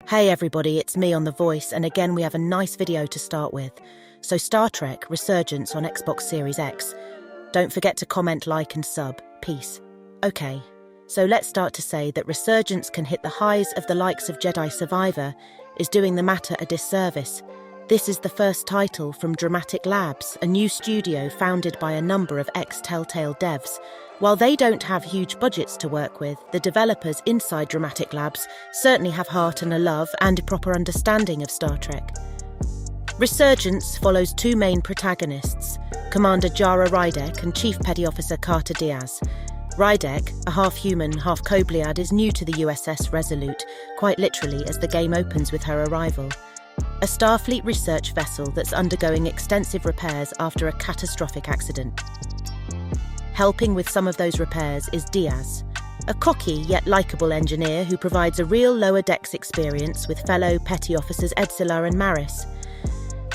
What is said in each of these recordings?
Hey everybody, it's me on The Voice, and again we have a nice video to start with. So Star Trek Resurgence on Xbox Series X. Don't forget to comment, like and sub. Peace. Okay, so let's start to say that Resurgence can hit the highs of the likes of Jedi Survivor is doing the matter a disservice. This is the first title from Dramatic Labs, a new studio founded by a number of ex-Telltale devs. While they don't have huge budgets to work with, the developers inside Dramatic Labs certainly have heart and a love and a proper understanding of Star Trek. Resurgence follows two main protagonists, Commander Jara Rydek and Chief Petty Officer Carter Diaz. Rydek, a half-human, half-Kobliad, is new to the USS Resolute, quite literally as the game opens with her arrival. A Starfleet research vessel that's undergoing extensive repairs after a catastrophic accident. Helping with some of those repairs is Diaz, a cocky yet likeable engineer who provides a real lower decks experience with fellow petty officers Edsela and Maris.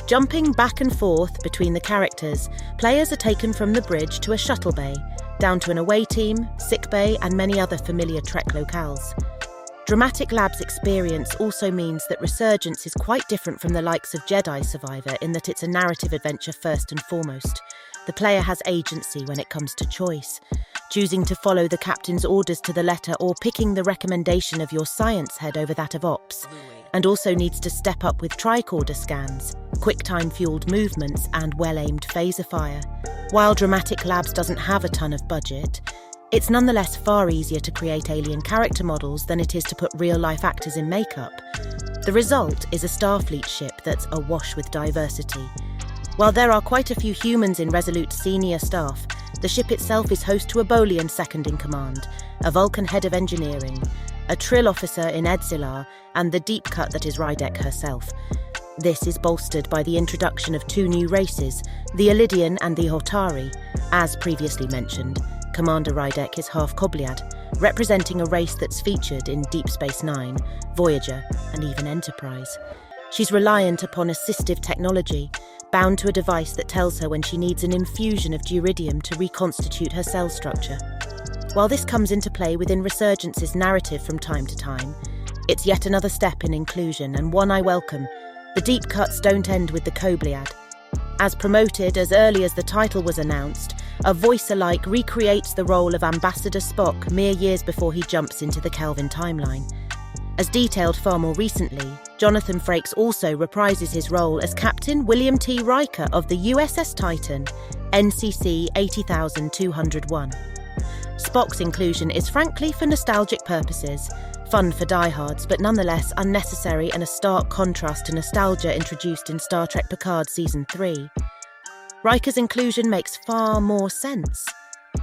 Jumping back and forth between the characters, players are taken from the bridge to a shuttle bay, down to an away team, sick bay and many other familiar Trek locales. Dramatic Labs' experience also means that Resurgence is quite different from the likes of Jedi Survivor in that it's a narrative adventure first and foremost. The player has agency when it comes to choice, choosing to follow the captain's orders to the letter or picking the recommendation of your science head over that of ops, and also needs to step up with tricorder scans, quick-time-fueled movements and well-aimed phaser fire. While Dramatic Labs doesn't have a ton of budget, it's nonetheless far easier to create alien character models than it is to put real-life actors in makeup. The result is a Starfleet ship that's awash with diversity. While there are quite a few humans in Resolute's senior staff, the ship itself is host to a Bolian second-in-command, a Vulcan head of engineering, a Trill officer in Edsela, and the deep cut that is Rydek herself. This is bolstered by the introduction of two new races, the Elidian and the Hotari. As previously mentioned, Commander Rydek is half Kobliad, representing a race that's featured in Deep Space Nine, Voyager, and even Enterprise. She's reliant upon assistive technology, bound to a device that tells her when she needs an infusion of duridium to reconstitute her cell structure. While this comes into play within Resurgence's narrative from time to time, it's yet another step in inclusion, and one I welcome. The deep cuts don't end with the Kobliad. As promoted as early as the title was announced, a voice-alike recreates the role of Ambassador Spock mere years before he jumps into the Kelvin timeline. As detailed far more recently, Jonathan Frakes also reprises his role as Captain William T. Riker of the USS Titan, NCC 80201. Spock's inclusion is frankly for nostalgic purposes, fun for diehards, but nonetheless unnecessary and a stark contrast to nostalgia introduced in Star Trek Picard Season 3. Riker's inclusion makes far more sense.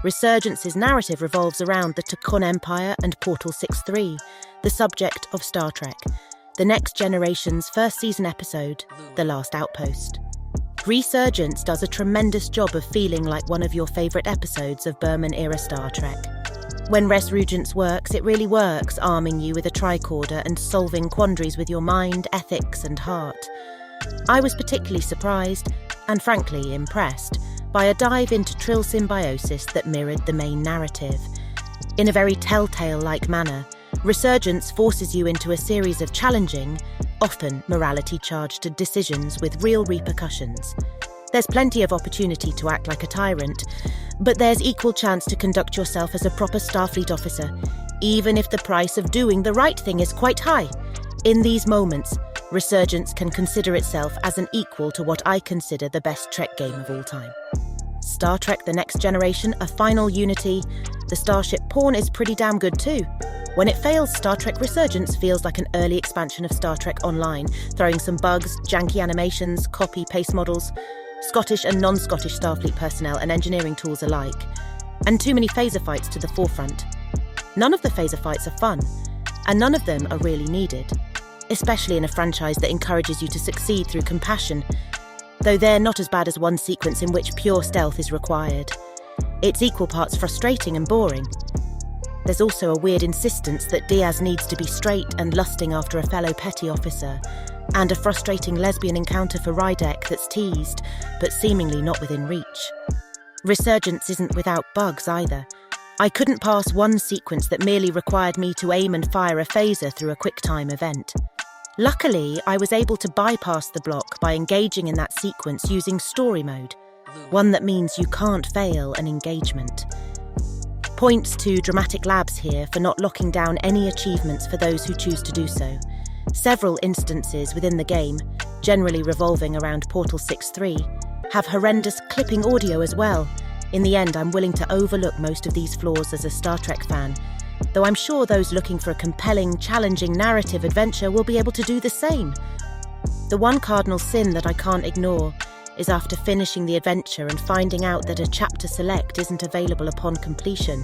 Resurgence's narrative revolves around the Takon Empire and Portal 6-3, the subject of Star Trek, the next generation's first season episode, The Last Outpost. Resurgence does a tremendous job of feeling like one of your favourite episodes of Berman-era Star Trek. When Resurgence works, it really works, arming you with a tricorder and solving quandaries with your mind, ethics and heart. I was particularly surprised, and frankly impressed, by a dive into Trill symbiosis that mirrored the main narrative. In a very Telltale-like manner, Resurgence forces you into a series of challenging, often morality-charged decisions with real repercussions. There's plenty of opportunity to act like a tyrant, but there's equal chance to conduct yourself as a proper Starfleet officer, even if the price of doing the right thing is quite high. In these moments, Resurgence can consider itself as an equal to what I consider the best Trek game of all time. Star Trek The Next Generation, a final unity. The starship porn is pretty damn good too. When it fails, Star Trek Resurgence feels like an early expansion of Star Trek Online, throwing some bugs, janky animations, copy-paste models, Scottish and non-Scottish Starfleet personnel and engineering tools alike, and too many phaser fights to the forefront. None of the phaser fights are fun, and none of them are really needed, especially in a franchise that encourages you to succeed through compassion, though they're not as bad as one sequence in which pure stealth is required. It's equal parts frustrating and boring. There's also a weird insistence that Diaz needs to be straight and lusting after a fellow petty officer, and a frustrating lesbian encounter for Rydek that's teased, but seemingly not within reach. Resurgence isn't without bugs either. I couldn't pass one sequence that merely required me to aim and fire a phaser through a QuickTime event. Luckily, I was able to bypass the block by engaging in that sequence using story mode, one that means you can't fail an engagement. Points to Dramatic Labs here for not locking down any achievements for those who choose to do so. Several instances within the game, generally revolving around Portal 6.3, have horrendous clipping audio as well. In the end, I'm willing to overlook most of these flaws as a Star Trek fan, though I'm sure those looking for a compelling, challenging narrative adventure will be able to do the same. The one cardinal sin that I can't ignore is after finishing the adventure and finding out that a chapter select isn't available upon completion.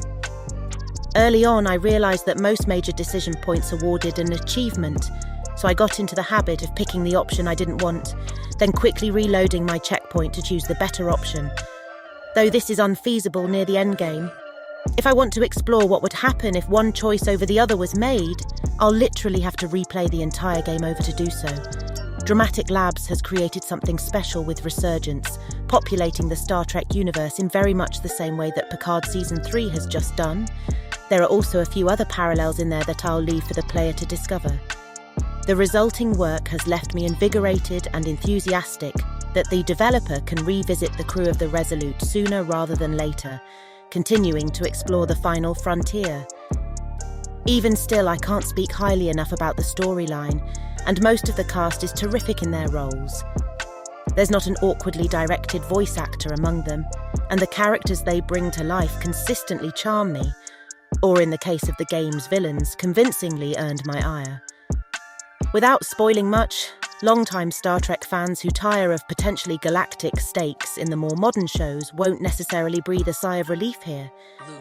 Early on, I realised that most major decision points awarded an achievement, so I got into the habit of picking the option I didn't want, then quickly reloading my checkpoint to choose the better option. Though this is unfeasible near the endgame, if I want to explore what would happen if one choice over the other was made, I'll literally have to replay the entire game over to do so. Dramatic Labs has created something special with Resurgence, populating the Star Trek universe in very much the same way that Picard Season 3 has just done. There are also a few other parallels in there that I'll leave for the player to discover. The resulting work has left me invigorated and enthusiastic that the developer can revisit the crew of the Resolute sooner rather than later, continuing to explore the final frontier. Even still, I can't speak highly enough about the storyline, and most of the cast is terrific in their roles. There's not an awkwardly directed voice actor among them, and the characters they bring to life consistently charm me, or in the case of the game's villains, convincingly earned my ire. Without spoiling much, longtime Star Trek fans who tire of potentially galactic stakes in the more modern shows won't necessarily breathe a sigh of relief here,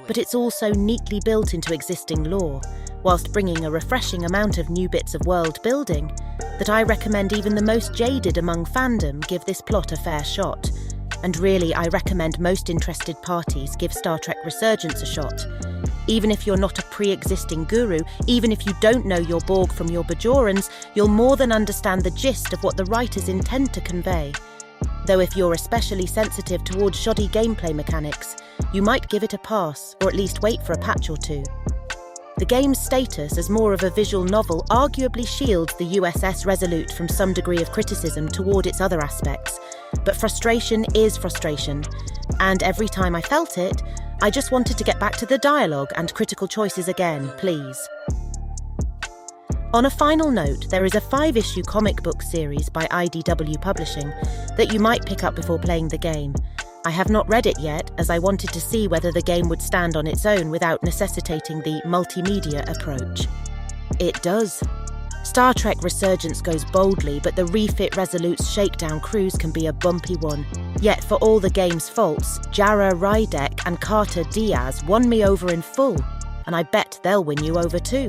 but it's also neatly built into existing lore, whilst bringing a refreshing amount of new bits of world building, that I recommend even the most jaded among fandom give this plot a fair shot. And really, I recommend most interested parties give Star Trek Resurgence a shot. Even if you're not a pre-existing guru, even if you don't know your Borg from your Bajorans, you'll more than understand the gist of what the writers intend to convey. Though if you're especially sensitive towards shoddy gameplay mechanics, you might give it a pass, or at least wait for a patch or two. The game's status as more of a visual novel arguably shields the USS Resolute from some degree of criticism toward its other aspects, but frustration is frustration, and every time I felt it, I just wanted to get back to the dialogue and critical choices again, please. On a final note, there is a 5-issue comic book series by IDW Publishing that you might pick up before playing the game. I have not read it yet, as I wanted to see whether the game would stand on its own without necessitating the multimedia approach. It does. Star Trek Resurgence goes boldly, but the refit Resolute's shakedown cruise can be a bumpy one. Yet for all the game's faults, Jarrah Rydek and Carter Diaz won me over in full, and I bet they'll win you over too.